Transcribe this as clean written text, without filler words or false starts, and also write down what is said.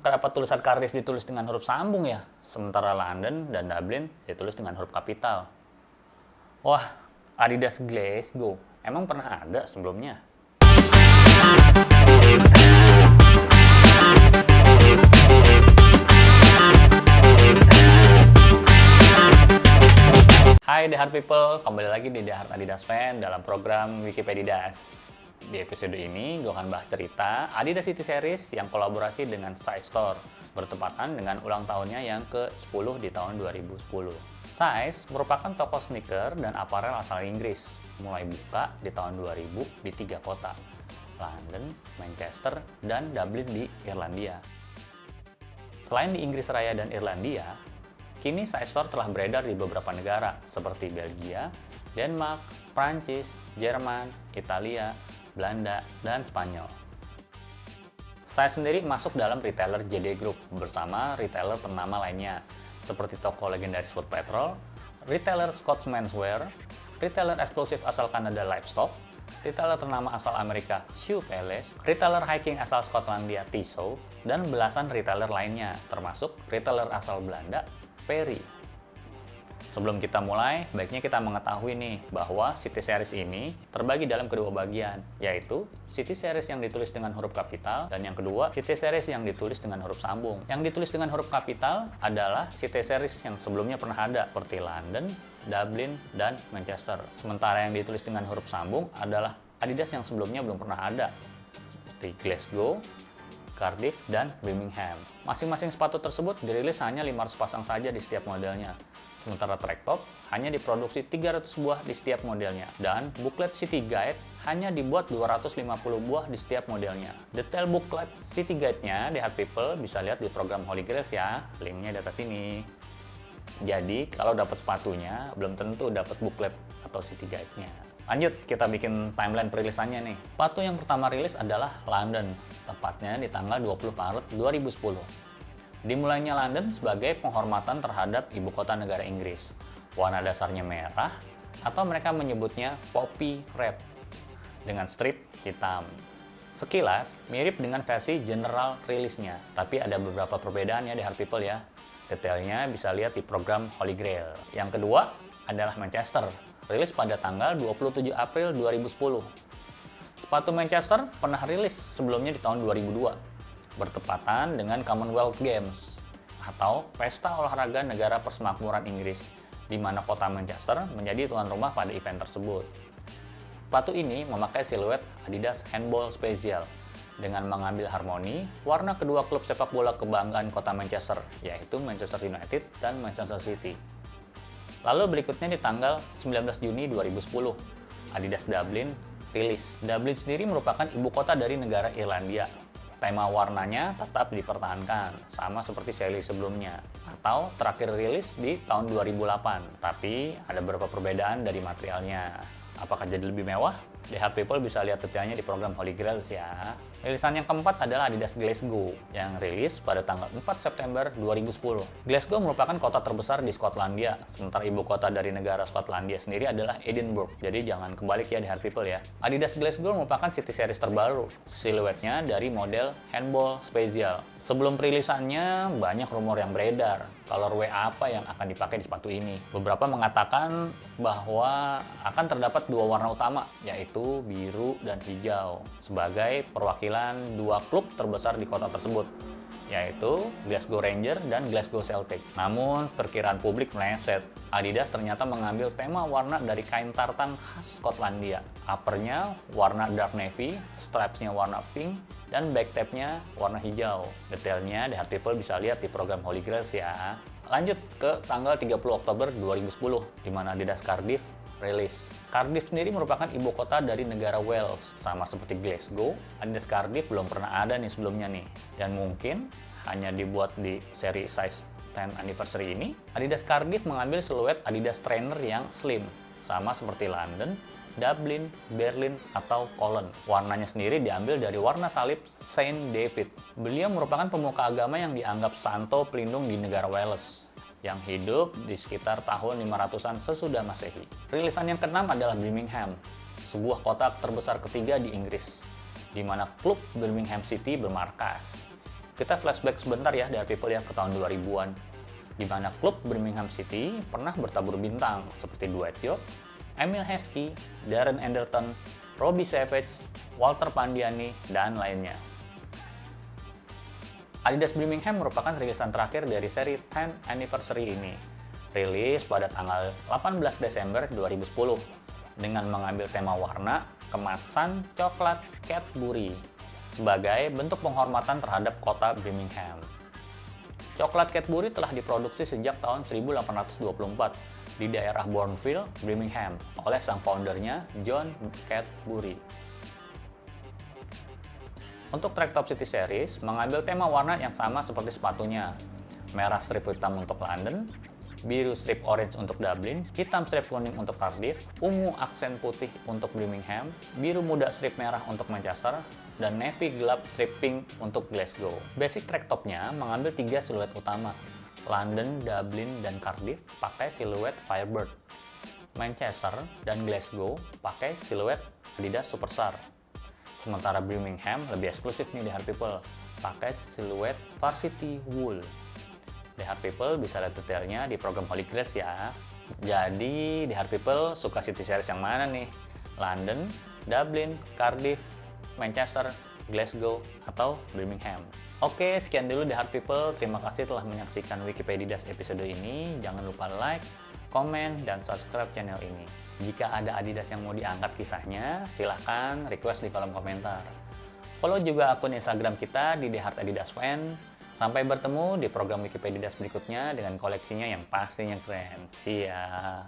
kenapa tulisan Cardiff ditulis dengan huruf sambung ya? Sementara London dan Dublin ditulis dengan huruf kapital. Wah, Adidas Glasgow emang pernah ada sebelumnya? Hai The Heart People, kembali lagi di The Heart Adidas Fan dalam program Wikipedidas. Di episode ini, gue akan bahas cerita Adidas City Series yang kolaborasi dengan Size Store, bertepatan dengan ulang tahunnya yang ke-10 di tahun 2010. Size merupakan toko sneaker dan aparel asal Inggris, mulai buka di tahun 2000 di 3 kota, London, Manchester, dan Dublin di Irlandia. Selain di Inggris Raya dan Irlandia, kini Size Store telah beredar di beberapa negara seperti Belgia, Denmark, Prancis, Jerman, Italia, Belanda, dan Spanyol. Size sendiri masuk dalam retailer JD Group bersama retailer ternama lainnya seperti toko legendaris Foot Patrol, retailer Scott's Menswear, retailer eksklusif asal Kanada Livestock, retailer ternama asal Amerika Shoe Palace, retailer hiking asal Skotlandia Tissot, dan belasan retailer lainnya termasuk retailer asal Belanda Perry. Sebelum kita mulai, baiknya kita mengetahui nih bahwa City Series ini terbagi dalam kedua bagian, yaitu City Series yang ditulis dengan huruf kapital dan yang kedua City Series yang ditulis dengan huruf sambung. Yang ditulis dengan huruf kapital adalah City Series yang sebelumnya pernah ada seperti London, Dublin, dan Manchester. Sementara yang ditulis dengan huruf sambung adalah Adidas yang sebelumnya belum pernah ada seperti Glasgow, Cardiff, dan Birmingham. Masing-masing sepatu tersebut dirilis hanya 500 pasang saja di setiap modelnya. Sementara track top hanya diproduksi 300 buah di setiap modelnya. Dan booklet City Guide hanya dibuat 250 buah di setiap modelnya. Detail booklet City Guide-nya The Heart People bisa lihat di program Holy Grails ya. Linknya di atas sini. Jadi kalau dapat sepatunya, belum tentu dapat booklet atau City Guide-nya. Lanjut, kita bikin timeline perilisannya nih. Sepatu yang pertama rilis adalah London, tepatnya di tanggal 20 Maret 2010. Dimulainya London sebagai penghormatan terhadap ibu kota negara Inggris. Warna dasarnya merah, atau mereka menyebutnya Poppy Red, dengan strip hitam. Sekilas, mirip dengan versi general rilisnya, tapi ada beberapa perbedaan ya di Heart People ya. Detailnya bisa lihat di program Holy Grail. Yang kedua adalah Manchester, rilis pada tanggal 27 April 2010. Sepatu Manchester pernah rilis sebelumnya di tahun 2002, bertepatan dengan Commonwealth Games atau Pesta Olahraga Negara Persemakmuran Inggris, di mana kota Manchester menjadi tuan rumah pada event tersebut. Sepatu ini memakai siluet Adidas Handball Special dengan mengambil harmoni warna kedua klub sepak bola kebanggaan kota Manchester, yaitu Manchester United dan Manchester City. Lalu berikutnya di tanggal 19 Juni 2010, Adidas Dublin rilis. Dublin sendiri merupakan ibu kota dari negara Irlandia. Tema warnanya tetap dipertahankan, sama seperti seri sebelumnya, atau terakhir rilis di tahun 2008. Tapi ada beberapa perbedaan dari materialnya. Apakah jadi lebih mewah? The Heart People bisa lihat detailnya di program Holy Grails ya. Rilisan yang keempat adalah Adidas Glasgow yang rilis pada tanggal 4 September 2010. Glasgow merupakan kota terbesar di Skotlandia, sementara ibu kota dari negara Skotlandia sendiri adalah Edinburgh. Jadi jangan kebalik ya The Heart People ya. Adidas Glasgow merupakan City Series terbaru. Siluetnya dari model Handball Special. Sebelum perilisannya, banyak rumor yang beredar colorway apa yang akan dipakai di sepatu ini. Beberapa mengatakan bahwa akan terdapat dua warna utama, yaitu biru dan hijau, sebagai perwakilan dua klub terbesar di kota tersebut, yaitu Glasgow Rangers dan Glasgow Celtic. Namun, perkiraan publik meleset. Adidas ternyata mengambil tema warna dari kain tartan khas Skotlandia. Uppernya warna dark navy, stripesnya warna pink, dan backtapnya warna hijau. Detailnya The Heart People bisa lihat di program Holy Grails ya. Lanjut ke tanggal 30 Oktober 2010, di mana Adidas Cardiff rilis. Cardiff sendiri merupakan ibu kota dari negara Wales. Sama seperti Glasgow, Adidas Cardiff belum pernah ada nih sebelumnya nih. Dan mungkin hanya dibuat di seri size 10th anniversary ini. Adidas Cardiff mengambil siluet Adidas trainer yang slim, sama seperti London, Dublin, Berlin, atau Cologne. Warnanya sendiri diambil dari warna salib Saint David. Beliau merupakan pemuka agama yang dianggap santo pelindung di negara Wales, yang hidup di sekitar tahun 500-an sesudah Masehi. Rilisan yang keenam adalah Birmingham, sebuah kota terbesar ketiga di Inggris, di mana klub Birmingham City bermarkas. Kita flashback sebentar ya dari people ya ke tahun 2000-an, di mana klub Birmingham City pernah bertabur bintang seperti Dwight York, Emile Heskey, Darren Anderton, Robbie Savage, Walter Pandiani, dan lainnya. Adidas Birmingham merupakan rilisan terakhir dari seri 10th Anniversary ini, rilis pada tanggal 18 Desember 2010 dengan mengambil tema warna kemasan coklat Cadbury sebagai bentuk penghormatan terhadap kota Birmingham. Coklat Cadbury telah diproduksi sejak tahun 1824 di daerah Bournville, Birmingham oleh sang foundernya John Cadbury. Untuk Track Top City Series mengambil tema warna yang sama seperti sepatunya, merah strip hitam untuk London, biru strip orange untuk Dublin, hitam strip kuning untuk Cardiff, ungu aksen putih untuk Birmingham, biru muda strip merah untuk Manchester, dan navy gelap strip pink untuk Glasgow. Basic track topnya mengambil 3 siluet utama, London, Dublin, dan Cardiff pakai siluet Firebird, Manchester dan Glasgow pakai siluet Adidas Superstar. Sementara Birmingham lebih eksklusif nih di Heart People, pakai siluet Varsity Wool. The Heart People bisa lihat detailnya di program Holy Grails ya. Jadi di Heart People suka city series yang mana nih? London, Dublin, Cardiff, Manchester, Glasgow, atau Birmingham? Oke, sekian dulu di Heart People. Terima kasih telah menyaksikan Wikipedidas episode ini. Jangan lupa like, komen, dan subscribe channel ini. Jika ada Adidas yang mau diangkat kisahnya, silahkan request di kolom komentar. Follow juga akun Instagram kita di The Heart Adidas Fan. Sampai bertemu di program Wikipedidas berikutnya dengan koleksinya yang pastinya keren. See ya!